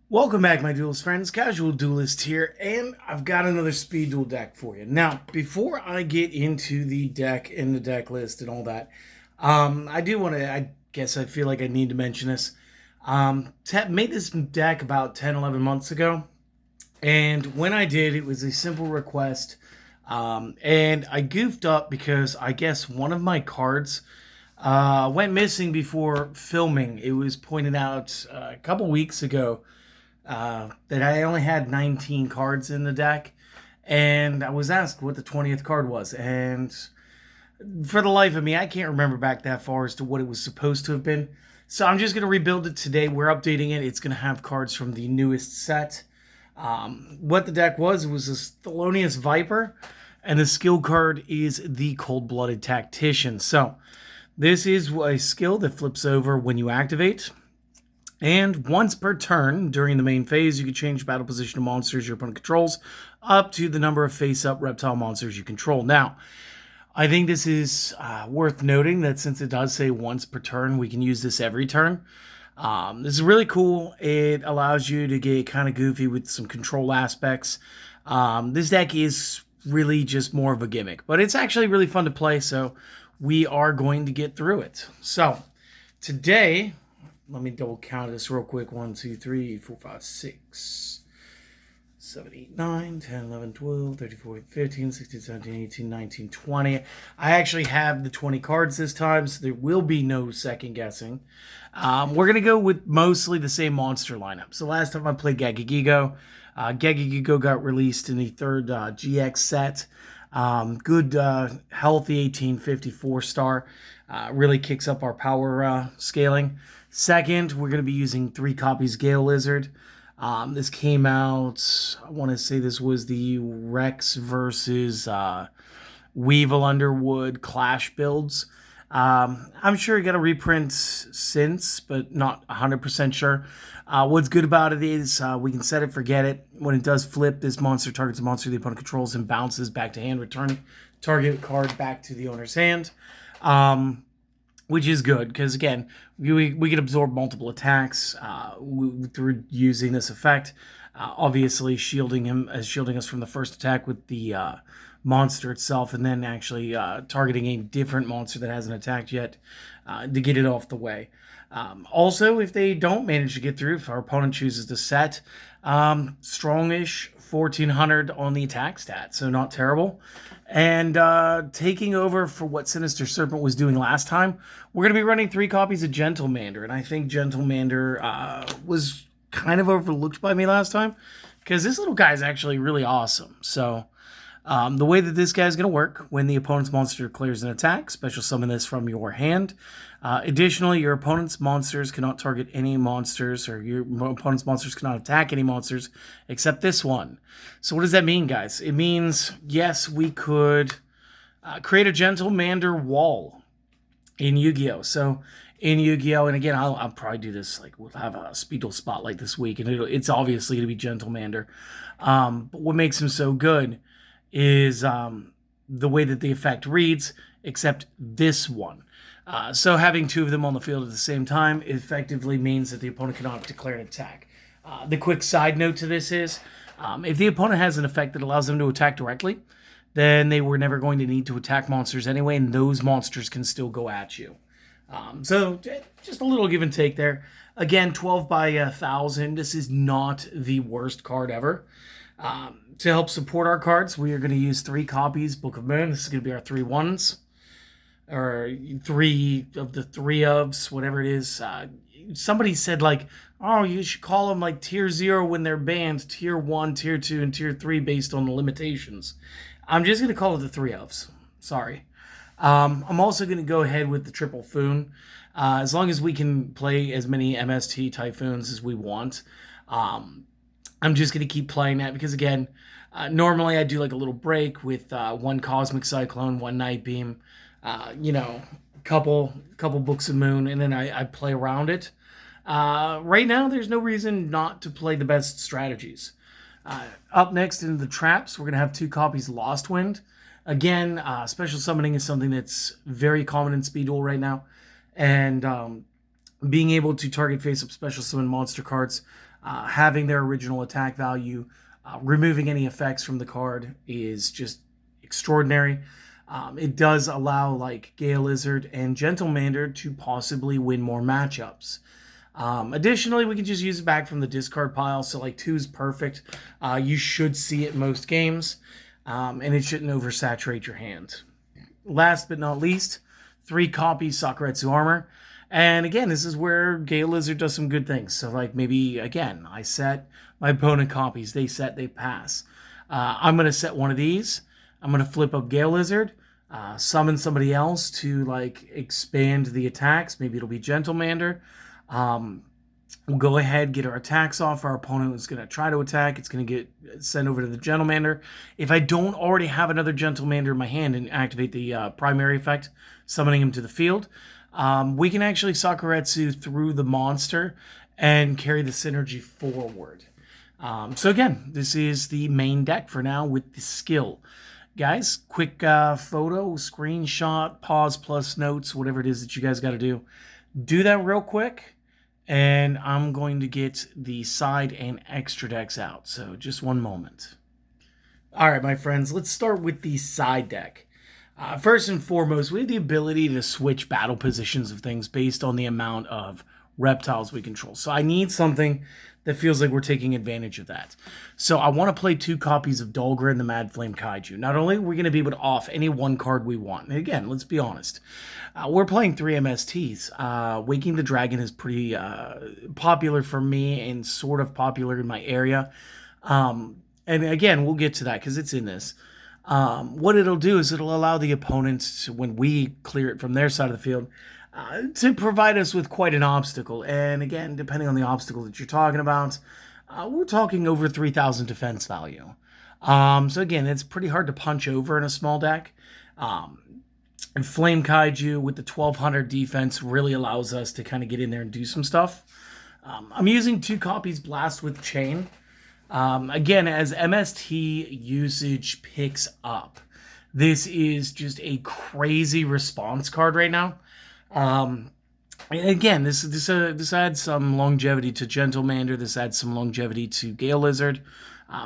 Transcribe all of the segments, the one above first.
Welcome back, my Duelist friends. Casual Duelist here, and I've got another speed duel deck for you. Now, before I get into the deck and the deck list and all that, I do want to, I guess I feel like I need to mention this. Made this deck about 10, 11 months ago, and when I did, it was a simple request, and I goofed up because I guess one of my cards went missing before filming. It was pointed out a couple weeks ago that I only had 19 cards in the deck, and I was asked what the 20th card was, and for the life of me, I can't remember back that far as to what it was supposed to have been. So I'm just going to rebuild it today. We're updating it. It's going to have cards from the newest set. What the deck was, it was a Thelonious Viper, and the skill card is the Cold-Blooded Tactician. So this is a skill that flips over when you activate. And once per turn, during the main phase, you can change battle position of monsters your opponent controls up to the number of face-up reptile monsters you control. Now, I think this is worth noting that since it does say once per turn, we can use this every turn. This is really cool. It allows you to get kind of goofy with some control aspects. This deck is really just more of a gimmick, but it's actually really fun to play, so we are going to get through it. So, today, let me double count this real quick. 1, 2, 3, 4, 5, 6, 7, 8, 9, 10, 11, 12, 13, 14, 15, 16, 17, 18, 19, 20. I actually have the 20 cards this time, so there will be no second guessing. We're going to go with mostly the same monster lineup. So last time I played Gagagigo. Gagagigo got released in the third GX set. Good, healthy 1854 star. Really kicks up our power scaling. Second, we're going to be using 3 copies Gale Lizard. This came out, I want to say this was the Rex versus Weevil Underwood Clash builds. I'm sure it got a reprint since, but not 100% sure. What's good about it is we can set it, forget it. When it does flip, this monster targets a monster the opponent controls and bounces back to hand, returning target card back to the owner's hand. Which is good, because again, we can absorb multiple attacks through using this effect. Obviously, shielding us from the first attack with the monster itself, and then actually targeting a different monster that hasn't attacked yet to get it off the way. Also, if they don't manage to get through, if our opponent chooses to set, strongish 1400 on the attack stat, so not terrible. And taking over for what Sinister Serpent was doing last time, we're going to be running 3 copies of Gentlemander, and I think Gentlemander was kind of overlooked by me last time, because this little guy is actually really awesome. So the way that this guy is going to work, when the opponent's monster clears an attack, special summon this from your hand. Additionally, your opponent's monsters cannot target any monsters, or your opponent's monsters cannot attack any monsters except this one. So what does that mean, guys? It means, yes, we could create a Gentlemander wall in Yu-Gi-Oh! So in Yu-Gi-Oh! And again, I'll probably do this, like we'll have a Speedle Spotlight this week, and it's obviously going to be Gentlemander. But what makes him so good is the way that the effect reads, except this one. So having 2 of them on the field at the same time effectively means that the opponent cannot declare an attack. The quick side note to this is, if the opponent has an effect that allows them to attack directly, then they were never going to need to attack monsters anyway, and those monsters can still go at you. So just a little give and take there. Again, 12 by 1,000. This is not the worst card ever. To help support our cards, we are going to use 3 copies Book of Moon. This is going to be our 3 ones, or 3 of the 3 ofs, whatever it is. Somebody said, like, oh, you should call them like tier 0 when they're banned, tier 1, tier 2, and tier 3 based on the limitations. I'm just going to call it the 3 ofs. Sorry. I'm also going to go ahead with the triple Foon. As long as we can play as many MST Typhoons as we want. I'm just going to keep playing that because, again, normally I do like a little break with 1 Cosmic Cyclone, 1 Night Beam, couple Books of Moon, and then I play around it. Right now, there's no reason not to play the best strategies. Up next in the traps, we're going to have 2 copies Lost Wind. Again, special summoning is something that's very common in Speed Duel right now. And being able to target face-up special summon monster cards, having their original attack value, removing any effects from the card is just extraordinary. It does allow like Gale Lizard and Gentlemander to possibly win more matchups. Additionally, we can just use it back from the discard pile, so like 2 is perfect. You should see it most games, and it shouldn't oversaturate your hand. Last but not least, 3 copies Sakuretsu Armor. And again, this is where Gale Lizard does some good things. So like maybe, again, I set, my opponent copies, they set, they pass. I'm going to set one of these. I'm going to flip up Gale Lizard, summon somebody else to like expand the attacks. Maybe it'll be Gentlemander. We'll go ahead, get our attacks off. Our opponent is going to try to attack. It's going to get sent over to the Gentlemander. If I don't already have another Gentlemander in my hand and activate the primary effect, summoning him to the field, we can actually Sakuretsu through the monster and carry the synergy forward. So again, this is the main deck for now with the skill. Guys, quick photo, screenshot, pause plus notes, whatever it is that you guys got to do. Do that real quick. And I'm going to get the side and extra decks out. So just one moment. All right, my friends, let's start with the side deck. First and foremost, we have the ability to switch battle positions of things based on the amount of reptiles we control. So I need something that feels like we're taking advantage of that. So I want to play 2 copies of Dolgra and the Mad Flame Kaiju. Not only are we going to be able to off any one card we want. And again, let's be honest. We're playing 3 MSTs. Waking the Dragon is pretty popular for me and sort of popular in my area. And again, we'll get to that because it's in this. What it'll do is it'll allow the opponents, when we clear it from their side of the field, to provide us with quite an obstacle. And again, depending on the obstacle that you're talking about, we're talking over 3,000 defense value. So again, it's pretty hard to punch over in a small deck. And Flame Kaiju with the 1,200 defense really allows us to kind of get in there and do some stuff. I'm using 2 copies Blast with Chain. Again, as MST usage picks up, this is just a crazy response card right now. Again, this adds some longevity to Gentlemander. This adds some longevity to Gale Lizard.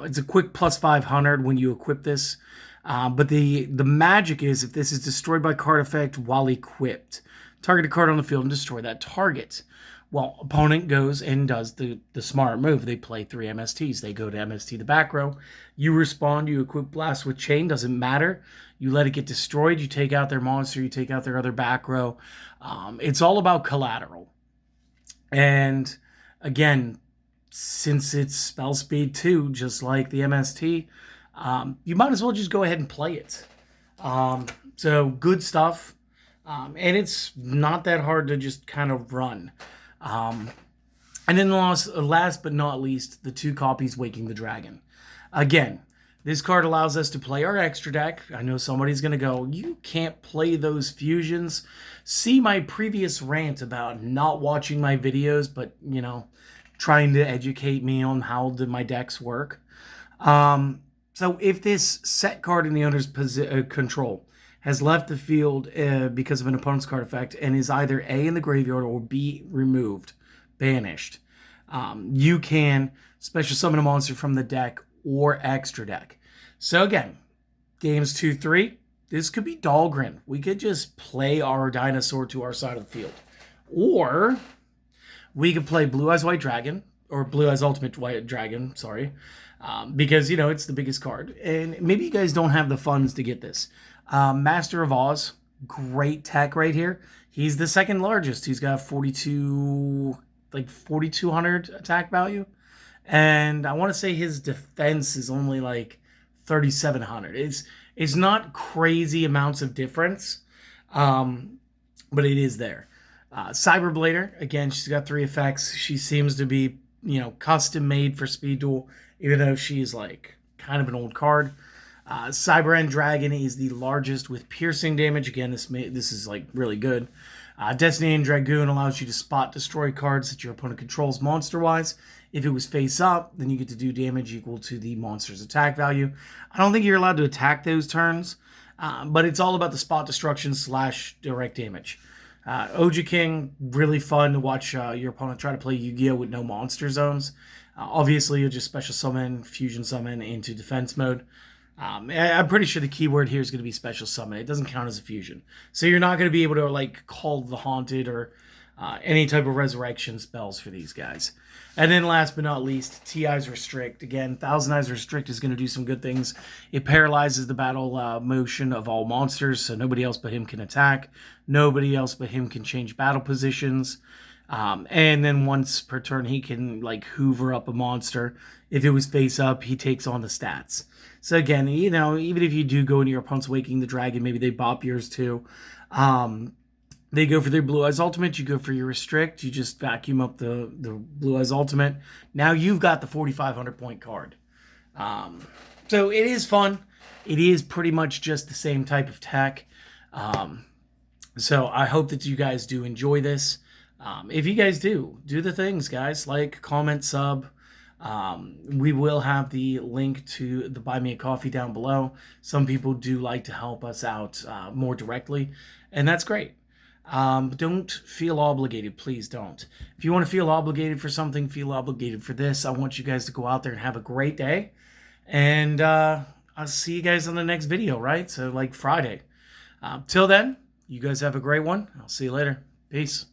It's a quick plus 500 when you equip this. But the magic is if this is destroyed by card effect while equipped, target a card on the field and destroy that target. Well, opponent goes and does the smart move. They play 3 MSTs. They go to MST the back row. You respond. You equip Blast with Chain. Doesn't matter. You let it get destroyed. You take out their monster. You take out their other back row. It's all about collateral. And again, since it's spell speed 2, just like the MST, you might as well just go ahead and play it. So good stuff. And it's not that hard to just kind of run. And then last but not least, the 2 copies Waking the Dragon. Again, this card allows us to play our extra deck. I know somebody's going to go, you can't play those fusions. See my previous rant about not watching my videos, but, you know, trying to educate me on how my decks work. So if this set card in the owner's control has left the field because of an opponent's card effect and is either A, in the graveyard, or B, removed, banished, you can special summon a monster from the deck or extra deck. So again, games 2, 3, this could be Dahlgren. We could just play our dinosaur to our side of the field. Or we could play Blue Eyes White Dragon, or Blue Eyes Ultimate White Dragon, sorry, because, you know, it's the biggest card. And maybe you guys don't have the funds to get this. Master of Oz, great tech right here. He's the second largest. He's got 4,200 attack value. And I want to say his defense is only like 3,700. It's not crazy amounts of difference, but it is there. Cyberblader, again, she's got 3 effects. She seems to be, you know, custom made for Speed Duel, even though she's like kind of an old card. Cyber End Dragon is the largest with piercing damage. Again, this is like really good. Destiny End Dragoon allows you to spot destroy cards that your opponent controls monster-wise. If it was face up, then you get to do damage equal to the monster's attack value. I don't think you're allowed to attack those turns, but it's all about the spot destruction / direct damage. Oja King, really fun to watch your opponent try to play Yu-Gi-Oh! With no monster zones. Obviously, you'll just special summon, fusion summon into defense mode. I'm pretty sure the keyword here is going to be special summon. It doesn't count as a fusion. So you're not going to be able to like call the Haunted or any type of resurrection spells for these guys. And then last but not least, TI's Restrict. Again, Thousand Eyes Restrict is going to do some good things. It paralyzes the battle motion of all monsters, so nobody else but him can attack. Nobody else but him can change battle positions. And then once per turn, he can like hoover up a monster. If it was face up, he takes on the stats. So again, you know, even if you do go into your opponent's Waking the Dragon, maybe they bop yours too. They go for their Blue Eyes Ultimate. You go for your Restrict. You just vacuum up the Blue Eyes Ultimate. Now you've got the 4,500 point card. So it is fun. It is pretty much just the same type of tech. So I hope that you guys do enjoy this. If you guys do the things, guys, like, comment, sub. We will have the link to the Buy Me a Coffee down below. Some people do like to help us out more directly, and that's great. Don't feel obligated. Please don't. If you want to feel obligated for something, feel obligated for this. I want you guys to go out there and have a great day. And I'll see you guys on the next video, right? So like Friday. Till then, you guys have a great one. I'll see you later. Peace.